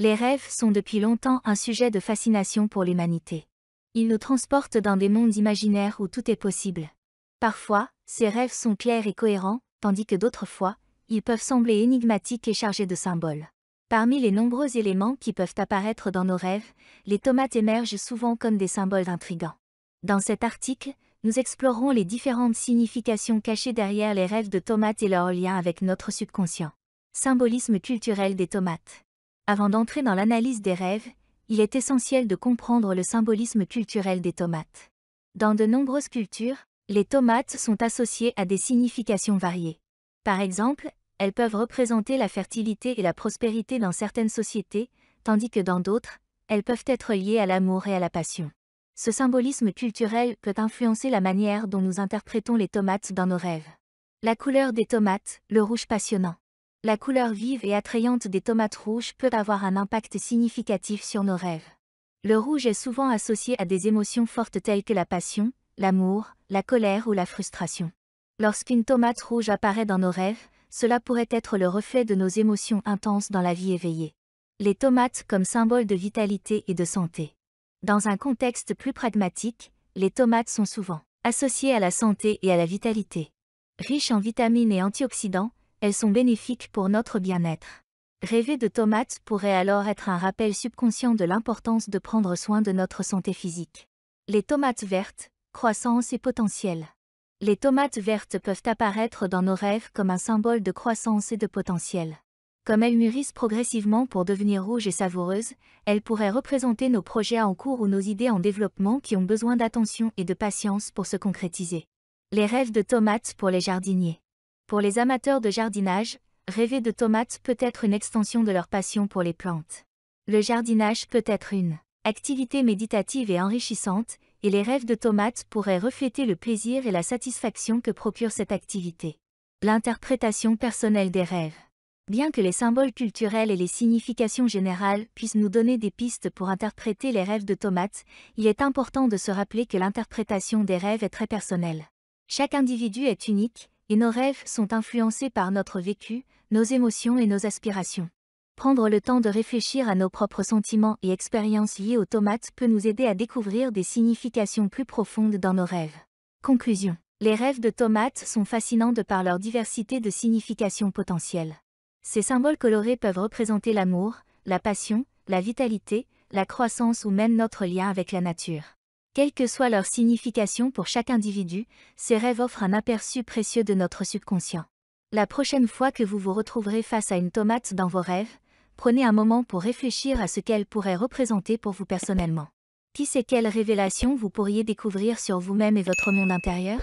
Les rêves sont depuis longtemps un sujet de fascination pour l'humanité. Ils nous transportent dans des mondes imaginaires où tout est possible. Parfois, ces rêves sont clairs et cohérents, tandis que d'autres fois, ils peuvent sembler énigmatiques et chargés de symboles. Parmi les nombreux éléments qui peuvent apparaître dans nos rêves, les tomates émergent souvent comme des symboles intrigants. Dans cet article, nous explorerons les différentes significations cachées derrière les rêves de tomates et leur lien avec notre subconscient. Symbolisme culturel des tomates. Avant d'entrer dans l'analyse des rêves, il est essentiel de comprendre le symbolisme culturel des tomates. Dans de nombreuses cultures, les tomates sont associées à des significations variées. Par exemple, elles peuvent représenter la fertilité et la prospérité dans certaines sociétés, tandis que dans d'autres, elles peuvent être liées à l'amour et à la passion. Ce symbolisme culturel peut influencer la manière dont nous interprétons les tomates dans nos rêves. La couleur des tomates, le rouge passionnant. La couleur vive et attrayante des tomates rouges peut avoir un impact significatif sur nos rêves. Le rouge est souvent associé à des émotions fortes telles que la passion, l'amour, la colère ou la frustration. Lorsqu'une tomate rouge apparaît dans nos rêves, cela pourrait être le reflet de nos émotions intenses dans la vie éveillée. Les tomates comme symbole de vitalité et de santé. Dans un contexte plus pragmatique, les tomates sont souvent associées à la santé et à la vitalité. Riches en vitamines et antioxydants, elles sont bénéfiques pour notre bien-être. Rêver de tomates pourrait alors être un rappel subconscient de l'importance de prendre soin de notre santé physique. Les tomates vertes, croissance et potentiel. Les tomates vertes peuvent apparaître dans nos rêves comme un symbole de croissance et de potentiel. Comme elles mûrissent progressivement pour devenir rouges et savoureuses, elles pourraient représenter nos projets en cours ou nos idées en développement qui ont besoin d'attention et de patience pour se concrétiser. Les rêves de tomates pour les jardiniers. Pour les amateurs de jardinage, rêver de tomates peut être une extension de leur passion pour les plantes. Le jardinage peut être une activité méditative et enrichissante, et les rêves de tomates pourraient refléter le plaisir et la satisfaction que procure cette activité. L'interprétation personnelle des rêves. Bien que les symboles culturels et les significations générales puissent nous donner des pistes pour interpréter les rêves de tomates, il est important de se rappeler que l'interprétation des rêves est très personnelle. Chaque individu est unique, et nos rêves sont influencés par notre vécu, nos émotions et nos aspirations. Prendre le temps de réfléchir à nos propres sentiments et expériences liées aux tomates peut nous aider à découvrir des significations plus profondes dans nos rêves. Conclusion. Les rêves de tomates sont fascinants de par leur diversité de significations potentielles. Ces symboles colorés peuvent représenter l'amour, la passion, la vitalité, la croissance ou même notre lien avec la nature. Quelle que soit leur signification pour chaque individu, ces rêves offrent un aperçu précieux de notre subconscient. La prochaine fois que vous vous retrouverez face à une tomate dans vos rêves, prenez un moment pour réfléchir à ce qu'elle pourrait représenter pour vous personnellement. Qui sait quelles révélations vous pourriez découvrir sur vous-même et votre monde intérieur ?